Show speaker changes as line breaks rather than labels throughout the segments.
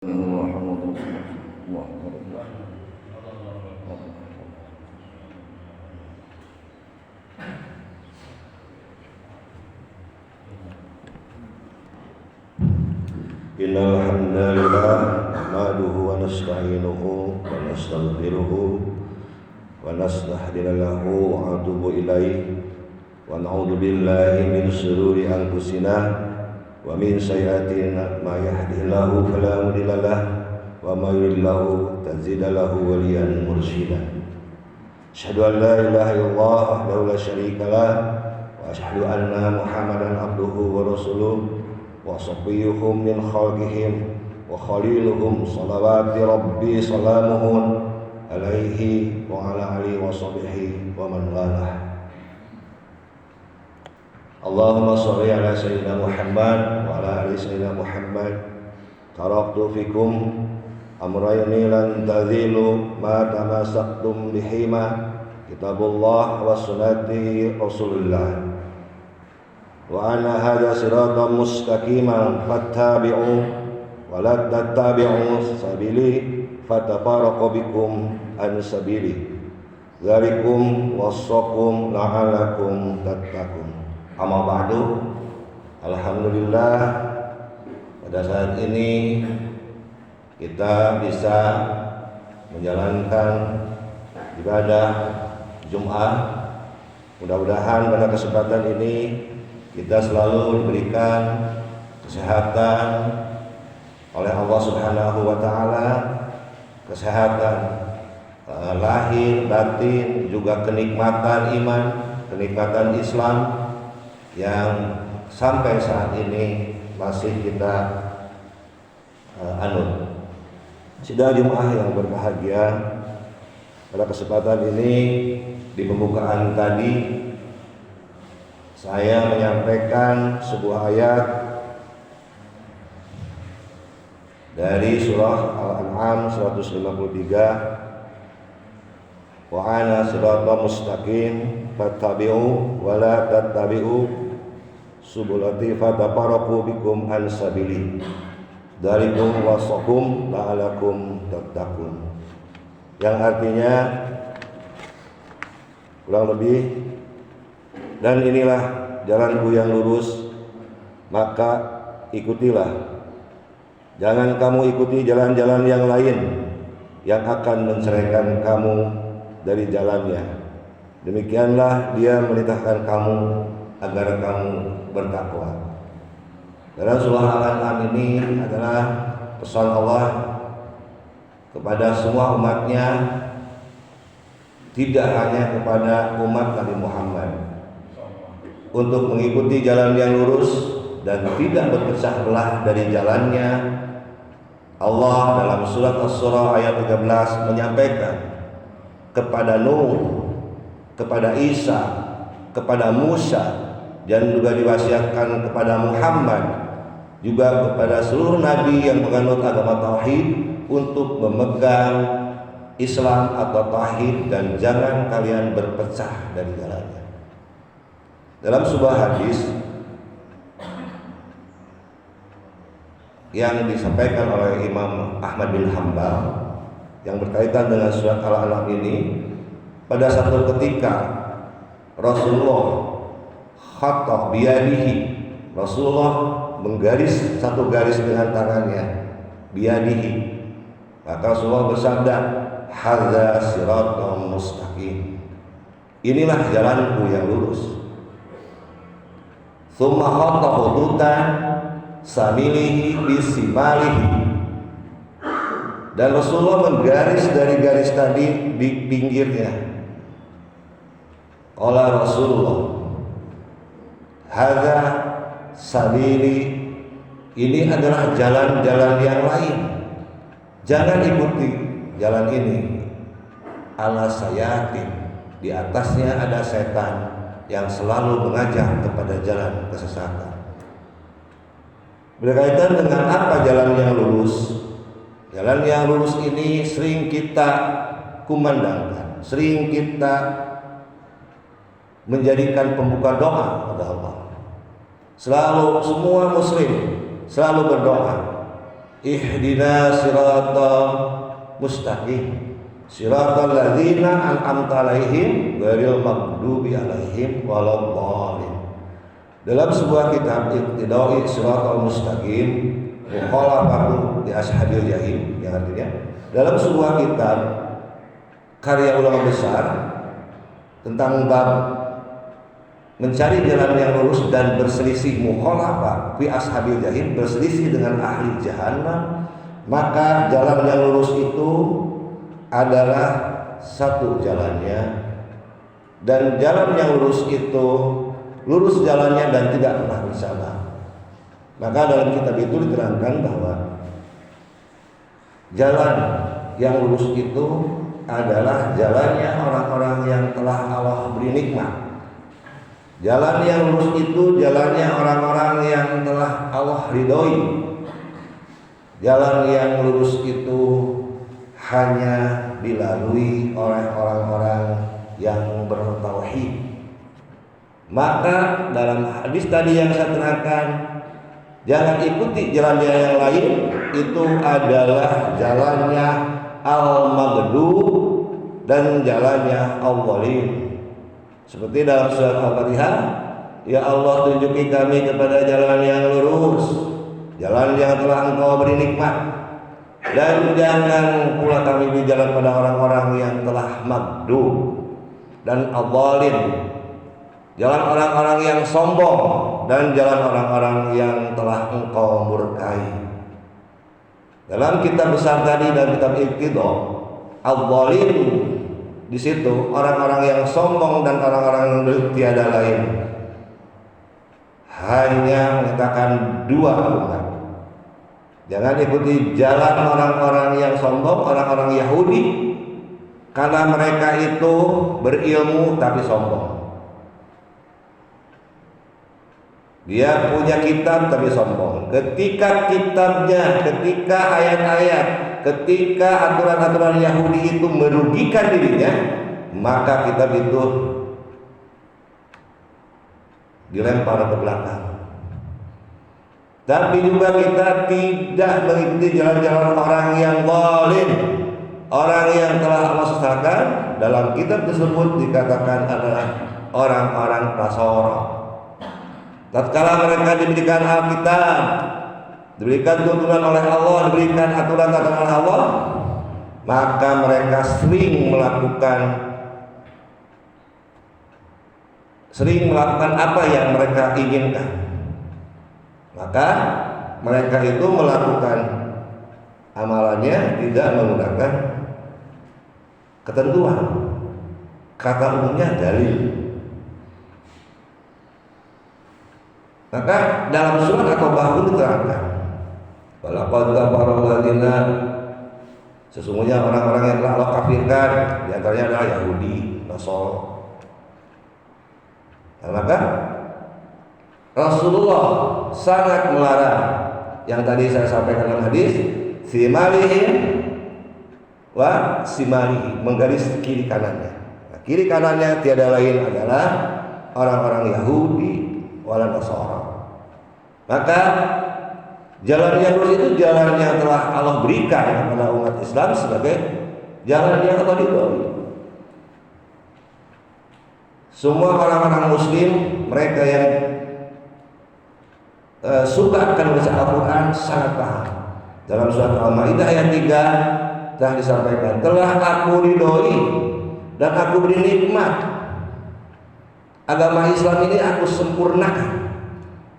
Muhammad Rasulullah. Innal hamdalillah nahmaduhu wa nasta'inuhu wa nastaghfiruhu wa nastahdina lahu wa atubu ilaihi wa na'udzu billahi min shururi anfusina wa min sayyiati ma yahdihillahu fala mudilla lahu wa may yudlil tajid lahu waliyan mursyida. Asyhadu an la ilaha illallah wahdahu la syarika lah wa asyhadu anna Muhammadan abduhu wa rasuluh wa safiyyuhum min khalqihim wa khaliluhum salawati rabbi salamuhun alaihi wa ala alihi wa sahbihi wa man walah. Allahumma sholli ala sayyidina Muhammad wa ala ali sayyidina Muhammad. Taraktu fikum amrayni lan tadhilu ma tamassaktum bihima kitabullah wa sunnati Rasulullah. Wa anna hadha siratan mustaqiman fattabi'u wa la tattabi'u sabili fatafarraqu bikum an sabili. Dzalikum wasaqum la'alakum tattaqun. Amma ba'du. Alhamdulillah, pada saat ini kita bisa menjalankan ibadah Jumat. Mudah-mudahan pada kesempatan ini kita selalu diberikan kesehatan oleh Allah Subhanahu wa taala, kesehatan lahir, batin, juga kenikmatan iman, kenikmatan Islam yang sampai saat ini masih kita anut. Sidang Jumat yang berbahagia, pada kesempatan ini di pembukaan tadi saya menyampaikan sebuah ayat dari surah Al-An'am 153, wa ana sirata mustaqim fattabi'u wa la tattabi'u subulati fatafarraqu bikum an sabili. Dzalikum wasaqum la'alakum tattaqun. Yang artinya kurang lebih, dan inilah jalanku yang lurus, maka ikutilah. Jangan kamu ikuti jalan-jalan yang lain yang akan menceraikan kamu dari jalannya. Demikianlah dia memerintahkan kamu agar kamu bertakwa. Dalam surah Al-An'am ini adalah pesan Allah kepada semua umatnya, tidak hanya kepada umat Nabi Muhammad, untuk mengikuti jalan yang lurus dan tidak berpecah belah dari jalannya. Allah dalam surat Asy-Syura ayat 13 menyampaikan kepada Nuh, kepada Isa, kepada Musa, dan juga diwasiatkan kepada Muhammad, juga kepada seluruh nabi yang menganut agama tauhid, untuk memegang Islam atau tauhid dan jangan kalian berpecah dari jalannya. Dalam sebuah hadis yang disampaikan oleh Imam Ahmad bin Hanbal yang berkaitan dengan surat Al-An'am ini, pada satu ketika Rasulullah khatta biyadihi, Rasulullah menggaris satu garis dengan tangannya, biyadihi, maka Rasulullah bersabda, hadza siratal mustaqim, inilah jalanku yang lurus. Tsumma khatta hudutan samilihi bisimalihi, dan Rasulullah menggaris dari garis tadi di pinggirnya. Qala Rasulullah, hadza sabili, ini adalah jalan-jalan yang lain, jangan ikuti jalan ini. Ala sayatin, di atasnya ada setan yang selalu mengajak kepada jalan kesesatan. Berkaitan dengan apa jalan yang lurus? Jalan yang lurus ini sering kita kumandangkan, sering kita menjadikan pembuka doa kepada Allah. Selalu semua muslim selalu berdoa, Ihdina siratal mustaqim siratal ladzina an'amta 'alaihim ghairil maghdubi 'alaihim waladdallin. Dalam sebuah kitab Iqtidai Siratal Mustaqim Mukhalafatu li Ashabil Jahim, yang artinya dalam sebuah kitab karya ulama besar tentang bab mencari jalan yang lurus dan berselisih, mukhalafah fi ashabil jahim, berselisih dengan ahli jahannam, maka jalan yang lurus itu adalah satu jalannya, dan jalan yang lurus itu lurus jalannya dan tidak pernah bersama. Maka dalam kitab itu diterangkan bahwa jalan yang lurus itu adalah jalannya orang-orang yang telah Allah beri nikmat. Jalan yang lurus itu jalannya orang-orang yang telah Allah ridhoi. Jalan yang lurus itu hanya dilalui oleh orang-orang yang bertauhid. Maka dalam hadis tadi yang saya terangkan, jangan ikuti jalannya yang lain, itu adalah jalannya al-maghdub dan jalannya al-dhalim. Seperti dalam surat Al-Fatihah, ya Allah tunjuki kami kepada jalan yang lurus, jalan yang telah Engkau beri nikmat, dan jangan pula kami berjalan pada orang-orang yang telah maghdub dan al-dhalim, jalan orang-orang yang sombong dan jalan orang-orang yang telah Engkau murkai. Dalam kitab besar tadi, dalam kitab Iqtidai, al-dhalim di situ orang-orang yang sombong dan orang-orang yang tiada lain, hanya menyatakan dua umat. Jangan ikuti jalan orang-orang yang sombong, orang-orang Yahudi, karena mereka itu berilmu tapi sombong. Dia punya kitab tapi sombong. Ketika kitabnya, ketika ayat-ayat, ketika aturan-aturan Yahudi itu merugikan dirinya, maka kitab itu dilempar ke belakang. Tapi juga kita tidak mengikuti jalan-jalan orang yang zalim, orang yang telah Allah sesatkan. Dalam kitab tersebut dikatakan adalah orang-orang Nasara. Tatkala mereka diberikan Alkitab, diberikan tuntunan oleh Allah, diberikan aturan-aturan oleh Allah, maka mereka sering melakukan apa yang mereka inginkan. Maka mereka itu melakukan amalannya tidak menggunakan ketentuan, kata umumnya dalil. Maka dalam surat At-Taubah pun diterangkan, walaqad kafara alladziina, sesungguhnya orang-orang yang telah Allah kafirkan, di antaranya adalah Yahudi, Nasara. Nah, maka Rasulullah sangat melarang yang tadi saya sampaikan dalam hadis, simalihim wa simalihi, menggaris kiri kanannya. Nah, kiri kanannya tiada lain adalah orang-orang Yahudi wala Nasara. Maka jalan yang lurus itu jalan yang telah Allah berikan kepada umat Islam sebagai jalan yang Allah ridhoi. Semua orang-orang Muslim, mereka yang suka akan baca Al-Quran sangat paham. Dalam surat Al-Maidah ayat 3 telah disampaikan, telah aku ridhoi dan aku beri nikmat. Agama Islam ini aku sempurnakan.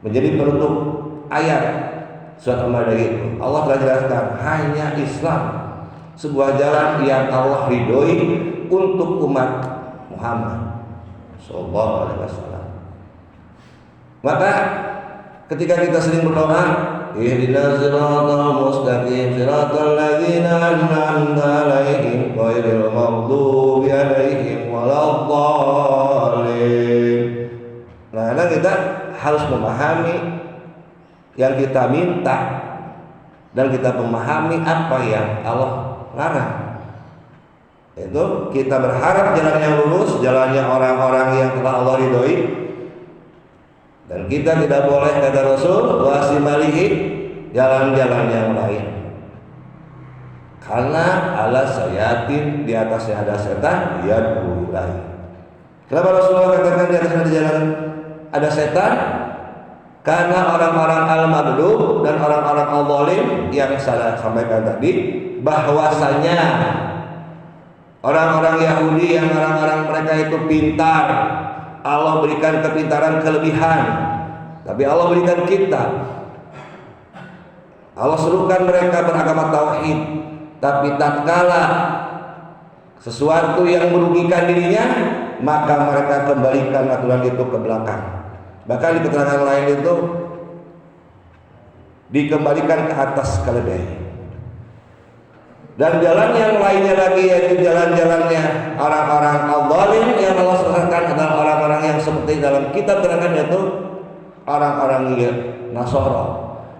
Menjadi penutup ayat surat Al-Maidah itu, Allah telah jelaskan hanya Islam, sebuah jalan yang Allah ridhoi untuk umat Muhammad sallallahu alaihi wasallam. Maka ketika kita sering berdoa, ihdinas siratal mustaqim siratal ladzina an'amta 'alaihim ghairil maghdubi 'alaihim waladdallin. Nah, kita harus memahami yang kita minta dan kita memahami apa yang Allah larang. Itu kita berharap jalan yang lurus, jalannya orang-orang yang telah Allah ridhoi, dan kita tidak boleh, kata Rasul, wasimalihi, jalan-jalan yang lain. Karena ala sayatin, di atasnya ada setan, yad'u ilaihi. Kenapa Rasulullah katakan di atasnya ada jalan ada setan? Karena orang-orang al-maghdub dan orang-orang al-zalim yang saya sampaikan tadi, bahwasanya orang-orang Yahudi yang orang-orang mereka itu pintar, Allah berikan kepintaran kelebihan, tapi Allah berikan kita, Allah serukan mereka beragama tauhid. Tapi tatkala sesuatu yang merugikan dirinya, maka mereka kembalikan aturan itu ke belakang. Bahkan di keterangan lain itu dikembalikan ke atas keledai. Dan jalan yang lainnya lagi, yaitu jalan-jalannya orang-orang al-zalim yang Allah serahkan adalah orang-orang yang seperti dalam kitab terangan, yaitu orang-orang Nasara.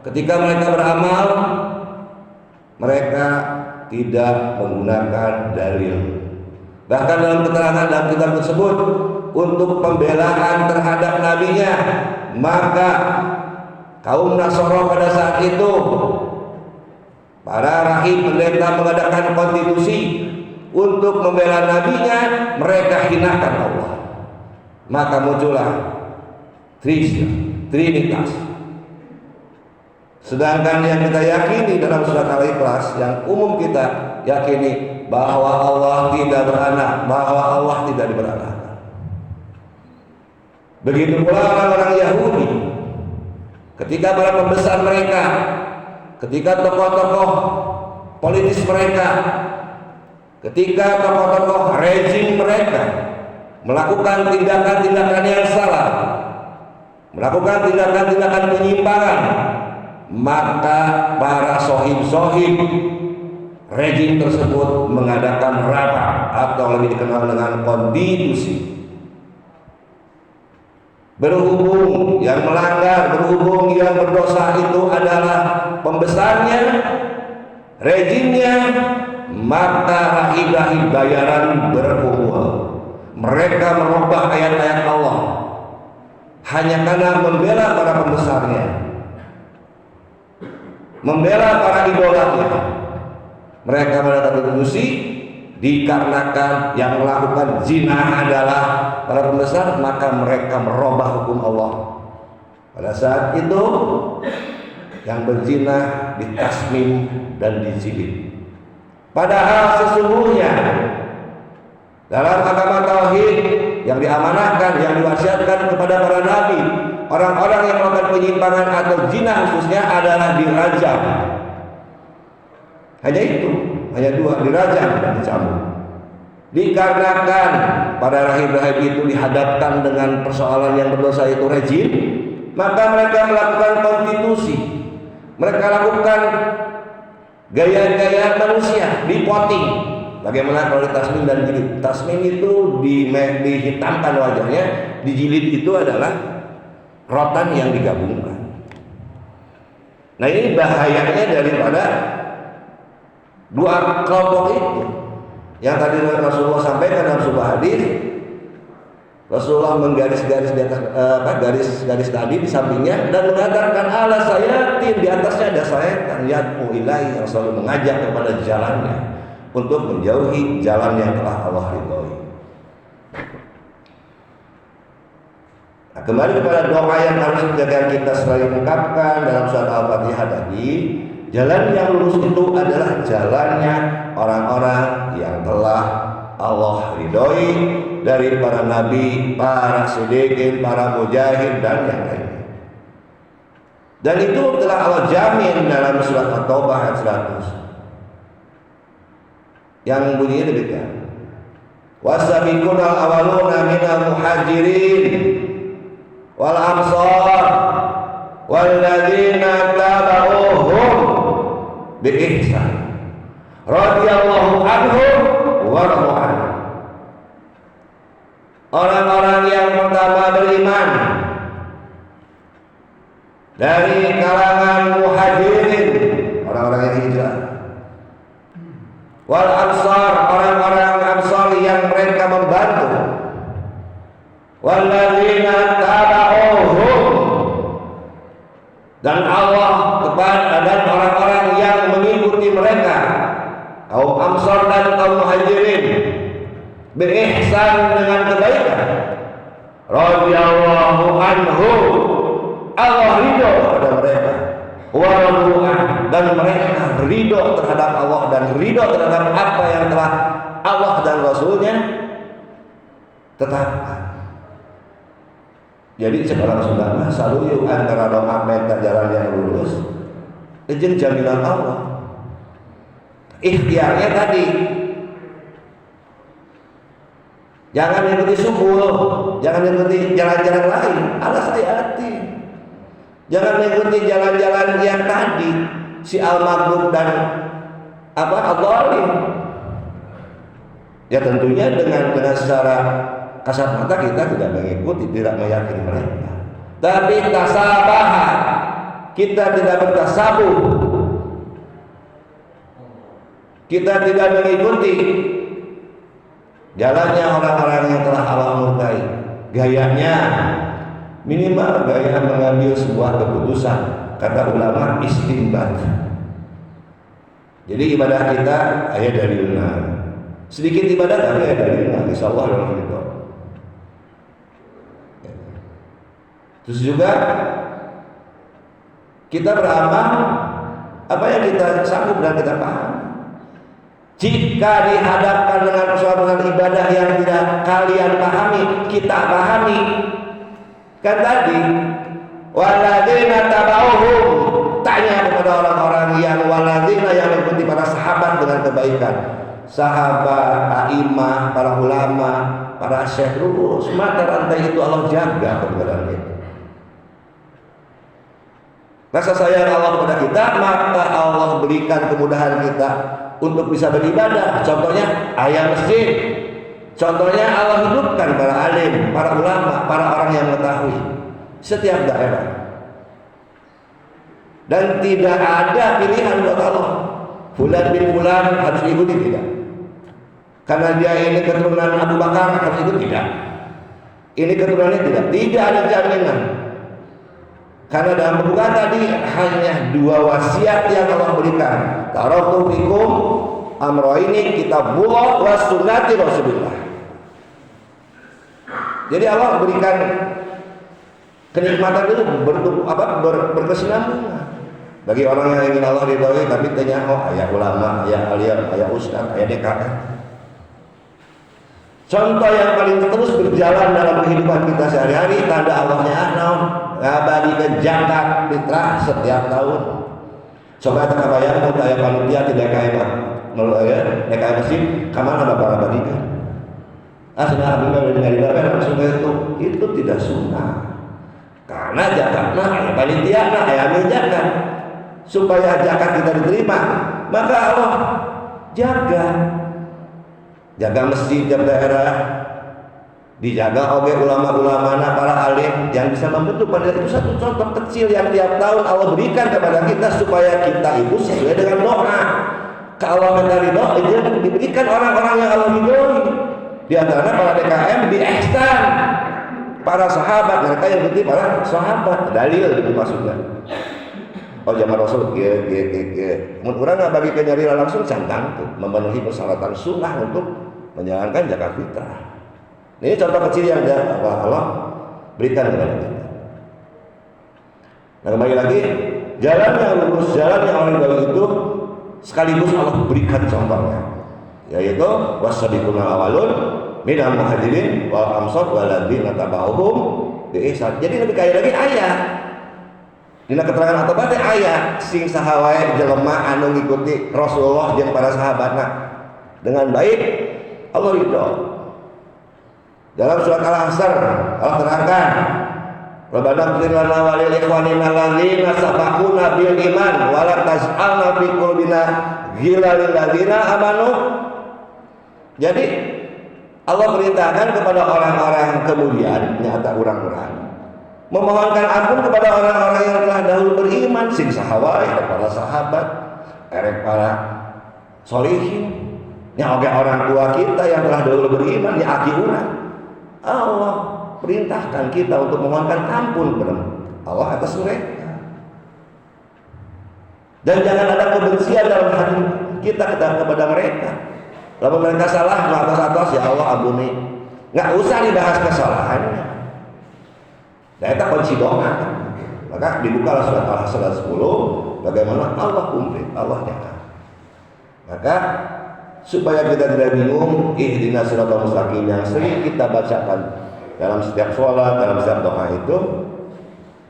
Ketika mereka beramal, mereka tidak menggunakan dalil. Bahkan dalam keterangan dalam kitab tersebut, untuk pembelaan terhadap nabinya, maka kaum Nasara pada saat itu, para rahib pendeta mengadakan konstitusi untuk membela nabinya, mereka hinakan Allah. Maka muncullah Trinitas. Sedangkan yang kita yakini dalam surat Al-Ikhlas, yang umum kita yakini bahwa Allah tidak beranak, bahwa Allah tidak diberanak. Begitu pula orang-orang Yahudi, ketika para pembesar mereka, ketika tokoh-tokoh politis mereka, ketika tokoh-tokoh rezim mereka melakukan tindakan-tindakan yang salah, melakukan tindakan-tindakan penyimpangan, maka para sohib-sohib rejim tersebut mengadakan rapat atau lebih dikenal dengan konstitusi. Berhubung yang melanggar, berhubung yang berdosa itu adalah pembesarnya, rejimnya, maka rahib-rahib bayaran berkumpul. Mereka merubah ayat-ayat Allah hanya karena membela para pembesarnya, membela para idolanya. Mereka melakukan konstitusi dikarenakan yang melakukan zina adalah para pembesar, maka mereka merubah hukum Allah. Pada saat itu yang berzina ditasmim dan dijilid. Padahal sesungguhnya dalam agama tauhid yang diamanahkan, yang diwasiatkan kepada para nabi, orang-orang yang melakukan penyimpangan atau zina khususnya adalah dirajam. Hanya itu, hanya dua, dirajam dan dicambuk. Dikarenakan pada rahib-rahib itu dihadapkan dengan persoalan yang berdosa itu rejim, maka mereka melakukan konstitusi, mereka lakukan gaya-gaya manusia, dipotting. Bagaimana kalau ditasmim dan jilid? Tasmim itu dihitamkan wajahnya, dijilid itu adalah rotan yang digabungkan. Nah, ini bahayanya daripada dua kelompok itu. Yang tadi Rasulullah sampaikan dalam sebuah hadis, Rasulullah menggaris-garis di atas garis-garis tadi di sampingnya dan mengatakan ala sayatin, di atasnya ada syaitan yad'u ilaihi, yang selalu mengajak kepada jalannya untuk menjauhi jalan yang telah Allah ridhoi. Nah, kembali kepada doa yang harus kita selalu ungkapkan dalam surat Al-Fatihah tadi. Jalan yang lurus itu adalah jalannya orang-orang yang telah Allah ridhoi dari para nabi, para siddiqin, para mujahid dan yang lainnya. Dan itu telah Allah jamin dalam surat At-Taubah ayat 100. Yang bunyinya demikian. Wasabiqunal awwaluna minal muhajirin wal ansar wal ladzina tabauhum bi ihsan radhiyallahu anhum wa radu anhu. Orang-orang yang pertama beriman dari kalangan muhajirin, orang-orang yang hijrah, wal ansar, orang-orang ansar yang mereka membantu, wal ladzina tabauhum, dan Allah kepada dan orang-orang yang mengikuti mereka kaum Ansor dan kaum Muhajirin berihsan dengan kebaikan, radhiyallahu anhu, Allah ridho kepada mereka, wa radu'an, dan mereka ridho terhadap Allah dan ridho terhadap apa yang telah Allah dan Rasulnya tetapkan. Jadi sekarang sudah selalu yuk antara doa minta jalan yang lurus jeung jaminan Allah. Ikhtiarnya tadi, jangan ikuti subul, jangan ikuti jalan-jalan lain, alas hati. Jangan ikuti jalan-jalan yang tadi si al-maghrub dan al-dhalim. Ya tentunya dengan secara kasat mata kita tidak mengikuti, tidak meyakini mereka. Tapi tasabah, kita tidak bertasabuh, kita tidak mengikuti jalannya orang-orang yang telah Allah murkai. Gayanya minimal gaya mengambil sebuah keputusan, kata ulama istinbat. Jadi ibadah kita ayat dari benar, sedikit ibadah tapi ayat dari benar, insyaallah dalam itu. Terus juga kita beramal apa yang kita sanggup dan kita paham. Jika dihadapkan dengan persoalan ibadah yang tidak kalian pahami, kita pahami. Kan tadi waladina tabauhum, tanya kepada orang-orang yang waladina yang mengikuti para sahabat dengan kebaikan. Sahabat, a'immah, para ulama, para syekh, lurus mata rantai itu Allah jaga kebenaran itu. Rasa sayang Allah kepada kita, maka Allah berikan kemudahan kita untuk bisa beribadah. Contohnya ayat masjid, contohnya Allah hidupkan para alim, para ulama, para orang yang mengetahui setiap daerah. Dan tidak ada pilihan buat Allah, fulan bin fulan harus diikuti, tidak. Karena dia ini keturunan Abu Bakar harus ikut, tidak. Ini keturunannya tidak ada jaminan. Karena dalam pembukaan tadi hanya dua wasiat yang Allah berikan. Taraktu fikum amroini kitabullah wa sunnati Rasulillah. Jadi Allah berikan kenikmatan itu berkesinambungan bagi orang yang ingin Allah ridhoi, tapi tanya ayah ulama, ayah alim, ayah ustaz, ayah DKM. Contoh yang paling terus berjalan dalam kehidupan kita sehari-hari, tanda Allahnya ngabadikan zakat fitrah setiap tahun. Coba kita bayang kalau ayah panitia tidak kayak DKM masjid, kemana bapak abadikan? Sudah abadikan dari langsung itu tidak sunnah. Karena zakatnya ayah panitia, ayah ambil zakat supaya zakat kita diterima, maka Allah jaga masjid, jaga daerah, dijaga oleh ulama-ulama, para alim yang bisa membentuk. Pada itu satu contoh kecil yang tiap tahun Allah berikan kepada kita supaya kita itu sesuai dengan doa. Kalau kita ridho, itu diberikan orang-orang yang Allah ridhoi. Di antaranya para DKM di ihsan, para sahabat, mereka yang berarti para sahabat. Dalil itu maksudnya. Oh zaman Rasul mun urang bagi nyari langsung cantang tuh memenuhi persyaratan sunnah untuk menjalankan zakat fitrah. Ini contoh kecil yang Allah berikan kepada kita. Nah kembali lagi, jalan yang lurus, jalan yang orang baik itu sekaligus Allah berikan contohnya, yaitu wasabiquna awalun minal muhajirin wal ansar waladina tabauhum bi ihsan. Jadi lebih kaya lagi ayat. Dina keterangan atau berarti ayat sing sahawae jelema anu ngikuti Rasulullah jeung para sahabatna dengan baik, Allah ridho. Dalam surat Al-Asr Allah terangkan, Rabbana ighfir lana wa lil ikhwanina alladzina sabaquna bil iman wa la taj'alna fi qulubina ghillan lil ladzina amanu. Jadi Allah perintahkan kepada orang-orang kemudian, nyata orang-orang memohonkan ampun kepada orang-orang yang telah dahulu beriman, sing sahawai, para sahabat, para solihin, yang oke orang tua kita yang telah dahulu beriman, yang aki urang. Allah perintahkan kita untuk memohonkan ampun kepada Allah atas mereka. Dan jangan ada kebencian dalam hati kita kepada mereka. Lalu mereka salah, atas ya Allah ampuni. Nggak usah dibahas kesalahannya. Nah, itu kunci doa. Maka dibukalah surat Al-Hasr 10, bagaimana Allah kumplit, Allah nyata. Maka supaya kita tidak bingung, ihdinas siratal mustaqim yang sering kita bacakan dalam setiap sholat, dalam setiap doa itu,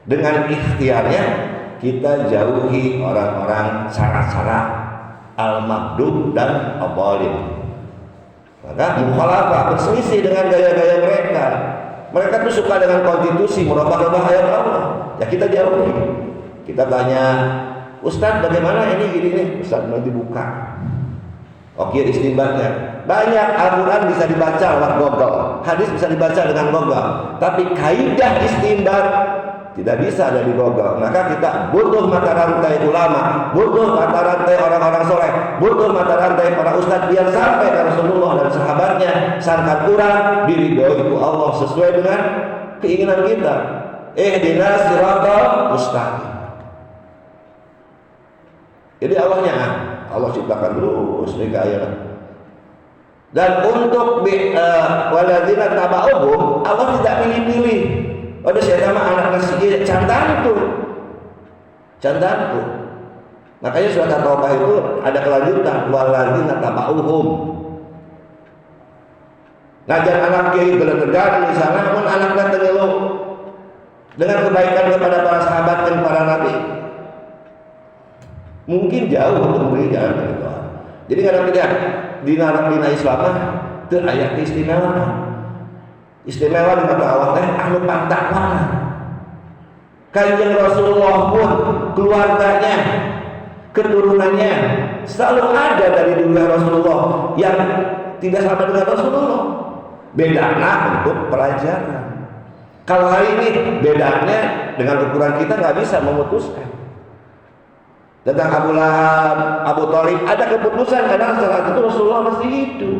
dengan ikhtiarnya kita jauhi orang-orang cara-cara al-maghdub dan ad-dhalin. Maka mukhalafah, berselisih dengan gaya-gaya mereka. Mereka tuh suka dengan konstitusi, merubah-rubah ayat Allah. Ya kita jauhi. Kita tanya, Ustaz bagaimana ini gini nih? Ustaz nanti buka. Oke, istinbatnya. Banyak Al-Quran bisa dibaca lewat Google, hadis bisa dibaca dengan Google. Tapi kaidah istinbat tidak bisa ada di Google. Maka kita butuh mata rantai ulama, butuh mata rantai orang-orang soleh, butuh mata rantai para ustadz biar sampai ke Rasulullah dan sahabatnya. Sangka kurang diridhoi itu Allah sesuai dengan keinginan kita. Ihdinas siratal mustaqim. Jadi Allahnya Allah ciptakan terus mereka ayat. Dan untuk waladzina taba'uhum, Allah tidak pilih-pilih. Ada saya nama anak nasi cantan tuh. Makanya surat At-Taubah itu ada kelanjutan waladzina taba'uhum. Ngajar anak kiai gelar-gelar di sana, namun anaknya tengeluh dengan kebaikan kepada para sahabat dan para nabi. Mungkin jauh untuk memberi jalan ke Tuhan. Jadi nggak ada pilihan. Dina Islam itu ayat istimewa. Istimewa di kata Allah teh anu pantakwana. Kanjeng Rasulullah pun keluarganya, keturunannya selalu ada dari dunia Rasulullah yang tidak sama dengan Rasulullah. Bedanya untuk pelajaran. Kalau hari ini bedanya dengan ukuran kita nggak bisa memutuskan. Tentang Abu Lahab, Abu Thalib ada keputusan karena saat itu Rasulullah masih hidup.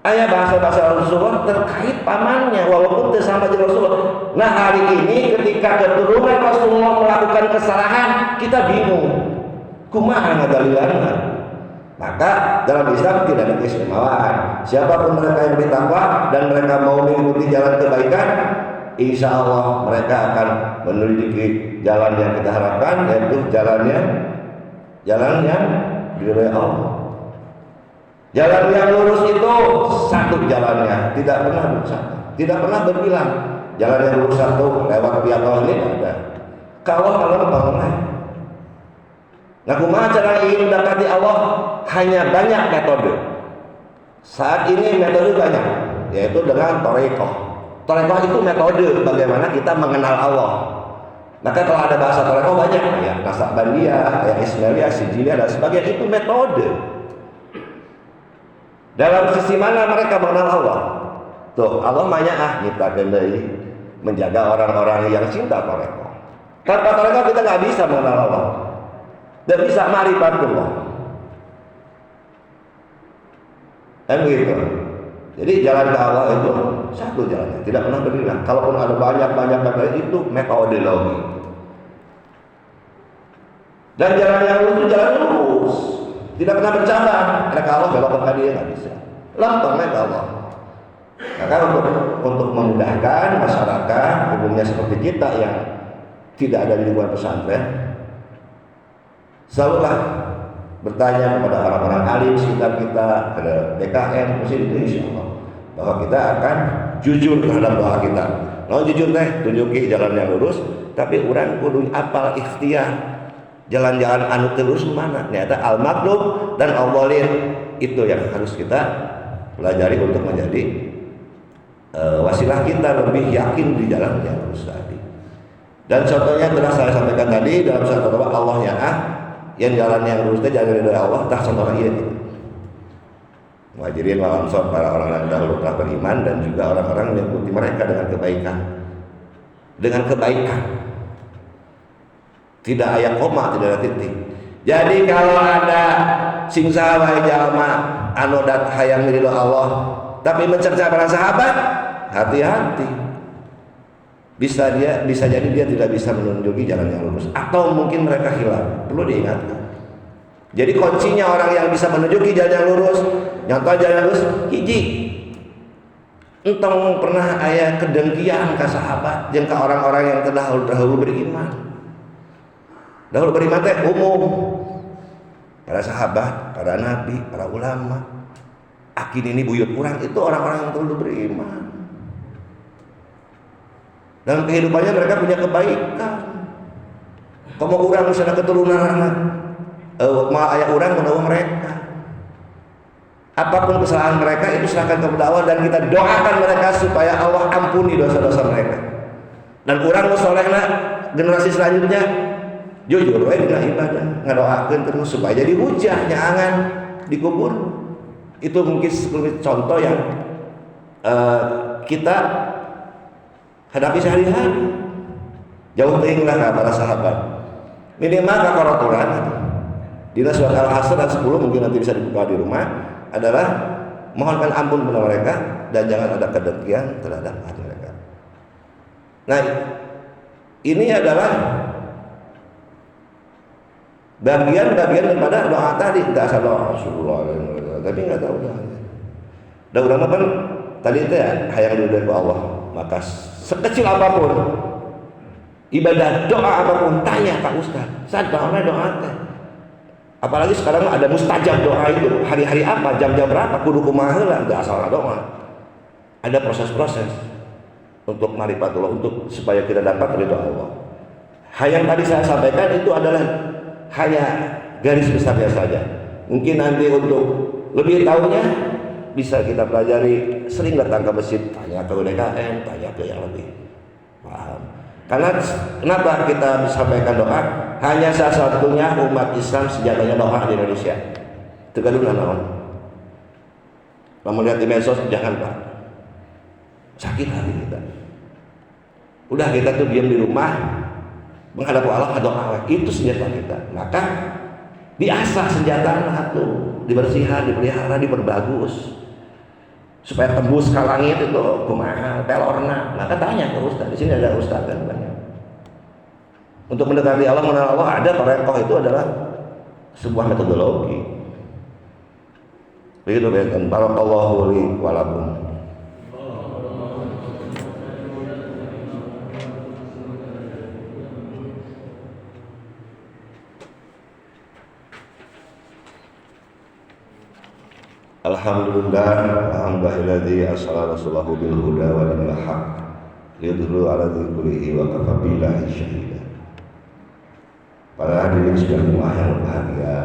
Ayat bahasa-bahasa Rasulullah terkait pamannya walaupun bersama dengan Rasulullah. Nah hari ini ketika keturunan Rasulullah melakukan kesalahan kita bingung. Kumaha ngadalilanna? Maka dalam Islam tidak ada keistimewaan. Siapapun mereka yang bertakwa dan mereka mau mengikuti jalan kebaikan, insya Allah mereka akan meneliti jalan yang kita harapkan, yaitu jalan yang diridhoi Allah. Jalan yang lurus itu satu jalannya, tidak pernah bersatu, tidak pernah berbilang. Jalan yang lurus satu lewat piatol ini ada. Kalau bangun. Nah, kumaha cara ingin mendekati Allah? Hanya banyak metode. Saat ini metode banyak, yaitu dengan thariqah. Thariqah itu metode bagaimana kita mengenal Allah. Maka kalau ada bahasa thariqah banyak, ya Nasabandiyah, ya Ismailiyah, Sijiliyah dan sebagainya, itu metode. Dalam sisi mana mereka mengenal Allah? Tuh, Allah manya nyiptakeun deui menjaga orang-orang yang cinta thariqah. Tanpa thariqah kita nggak bisa mengenal Allah. Dan bisa ma'rifatullah. Kan begitu. Jadi jalan ke Allah itu satu jalannya, tidak pernah berbeda. Kalaupun ada banyak metode itu metodologi. Dan jalan yang lurus itu jalan lurus, tidak pernah bercabang. Karena kalau belok ke dia nggak bisa. Lempeng ke Allah. Maka untuk memudahkan masyarakat, umumnya seperti kita yang tidak ada di lingkungan pesantren, selalulah bertanya kepada orang-orang alim sekitar kita, ke DKM, mesti itu insya Allah bahwa kita akan jujur terhadap doa kita. Kalau jujur tunjuki jalan yang lurus, tapi orang kudu apal ikhtiar jalan-jalan anu terus mana? Ternyata al-maghdub dan al-dhalin itu yang harus kita pelajari untuk menjadi wasilah kita lebih yakin di jalan yang lurus tadi. Dan contohnya telah saya sampaikan tadi dalam surat At-Taubah, Allah yang jalan yang lurus itu jalan dari Allah, tak contohnya iya gitu. Muhajirin wal ansor, para orang yang dahulu telah beriman dan juga orang-orang yang mengikuti mereka dengan kebaikan. Dengan kebaikan. Tidak aya koma, tidak ada titik. Jadi kalau ada sing saha jalma anu dat hayang ridho Allah tapi mencerca para sahabat, hati-hati. Bisa jadi dia tidak bisa menunjuki jalan yang lurus, atau mungkin mereka hilang. Perlu diingatkan. Jadi kuncinya orang yang bisa menunjuki jalan yang lurus, nyata jalan yang lurus, hiji. Entong pernah aya kedengkian ka sahabat jeung ka orang-orang yang terdahulu beriman. Dahulu beriman teh umum. Para sahabat, para nabi, para ulama. Akin ini buyut kurang itu orang-orang yang terdahulu beriman. Dalam kehidupannya mereka punya kebaikan. Kamu urang misalnya keturunan anak, ayah urang menawa mereka. Apapun kesalahan mereka itu serahkan kepada Allah dan kita doakan mereka supaya Allah ampuni dosa-dosa mereka. Dan urang nu solehna generasi selanjutnya jujur we dina ibadah, ngadoakeun terus supaya jadi hujah nyaangan dikubur. Itu mungkin contoh yang kita hadapi sehari-hari. Jauh teuinglah ka para sahabat. Minimal ka qaraturan dina surat Al-Asr dan 10 mungkin nanti bisa dibuka di rumah adalah mohonkan ampun kepada mereka dan jangan ada kedengkian terhadap hati mereka. Nah, ini adalah bagian-bagian daripada doa tadi. Tidak asal doa Rasulullah, tapi nggak tahu doa. Dan ulama kan tadi itu ya hayang diridhoi ku Allah. Maka sekecil apapun ibadah doa apapun tanya Pak Ustaz. Saat doa teh. Apalagi sekarang ada mustajab doa itu hari-hari apa, jam-jam berapa, kudu kumaha heula, teu asal doa. Ada proses-proses untuk marifatullah, untuk supaya kita dapat ridho Allah. Yang tadi saya sampaikan itu adalah hanya garis besarnya saja. Mungkin nanti untuk lebih tahunya bisa kita pelajari, sering datang ke masjid, tanya ke UDKM, tanya ke yang lebih paham. Karena kenapa kita sampaikan doa? Hanya salah satunya umat Islam sejatinya doa di Indonesia. Tegadunan naon. Namun lihat di medsos jangan Pak. Sakit hati kita. Udah kita tuh diam di rumah menghadap Allah doa. Itu senjata kita. Maka diasah senjata itu, dibersihkan, dipelihara, diperbagus. Supaya tembus ke langit itu kumaha pelorna. Maka tanya ke ustaz. Di sini ada ustaz kan banyak. Untuk mendekati Allah, mengenal Allah ada tarekoh, itu adalah sebuah metodologi. Begitu kan. Barakallahu li wa lakum. Alhamdulillah, alhamdulillahilladzi arsala rasulahu bil huda wa dinil haq liyudhhirahu 'ala dzikrihi wa kafa billahi syahida. Para hadirin sudah rumah yang berbahagia,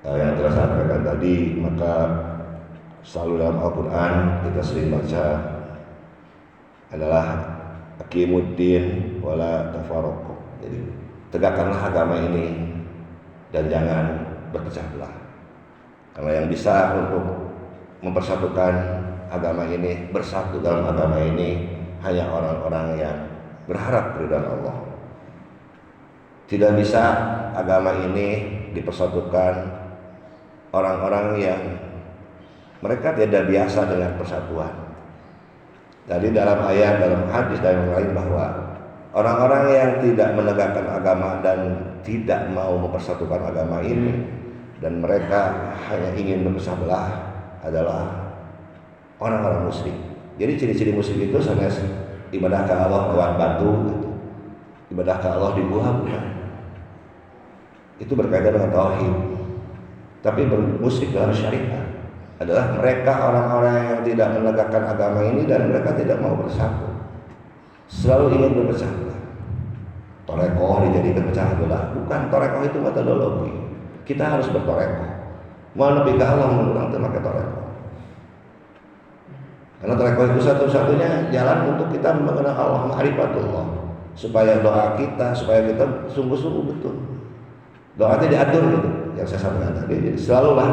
yang telah saya sampaikan tadi, maka selalu dalam Al-Quran kita sering baca adalah aqimuddin wala tafarraqu. Jadi tegakkanlah agama ini dan jangan berpecah belah. Karena yang bisa untuk mempersatukan agama ini, bersatu dalam agama ini hanya orang-orang yang berharap ridha Allah. Tidak bisa agama ini dipersatukan orang-orang yang mereka tidak biasa dengan persatuan. Tadi dalam ayat, dalam hadis dan yang lain bahwa orang-orang yang tidak menegakkan agama dan tidak mau mempersatukan agama ini dan mereka hanya ingin memecah belah adalah orang-orang musyrik. Jadi ciri-ciri musyrik itu sanes ibadah ke Allah lewat batu gitu. Ibadah ke Allah di buah-buah. Itu berkaitan dengan tauhid. Tapi bermusyrik dalam syariat adalah mereka orang-orang yang tidak menegakkan agama ini dan mereka tidak mau bersatu. Selalu ingin berpecah belah. Torekoh dijadikan pecah belah. Bukan, torekoh itu metodologi. Kita harus bertorekoh. Mau lebih ke Allah menurut pakai torekoh. Karena torekoh itu satu-satunya jalan untuk kita mengenal Allah, ma'rifatullah. Supaya doa kita, supaya kita sungguh-sungguh betul. Doanya diatur gitu, yang saya sampaikan tadi. Jadi selalulah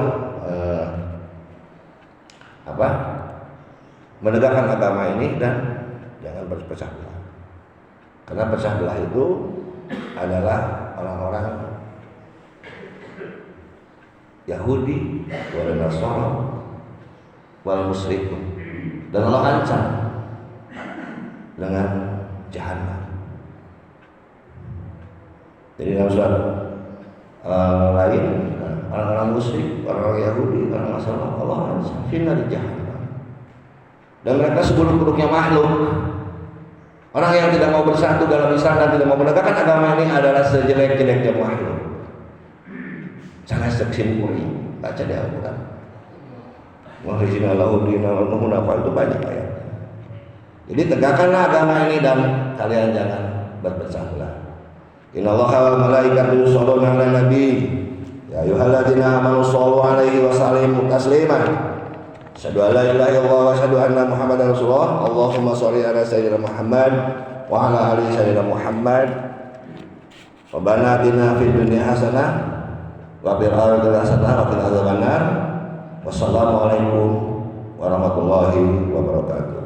menegakkan agama ini dan jangan berpecah belah. Karena pecah belah itu adalah orang-orang Yahudi, wal Nasara, wal musyrik. Dan Allah ancam dengan jahanam. Jadi dalam surat lain, orang-orang musyrik, orang-orang Yahudi, orang masalah Allah finnar jahannam. Dan mereka seburuk-buruknya makhluk. Orang yang tidak mau bersatu dalam Islam dan tidak mau menegakkan agama ini adalah sejelek-jeleknya makhluk. Sangat seksimpul baca di Al-Quran. Wahizina lahudina hunafal itu banyak ayat. Jadi tegakkanlah agama ini dan kalian jangan berpecah belah. Innallaha wal malaikatu yusholluna 'alan nabi. Ya ayyuhalladzina amanu shollu 'alaihi wa sallimu taslima. Asyhadu an la ilaha illallah wa asyhadu anna Muhammadar Rasulullah. Allahumma sholli ala sayyidina Muhammad wa ala ali sayyidina Muhammad. Rabbana atina fid dunya hasanah wa fil akhirati hasanah wa qina adzabannar. Wassalamualaikum warahmatullahi wabarakatuh.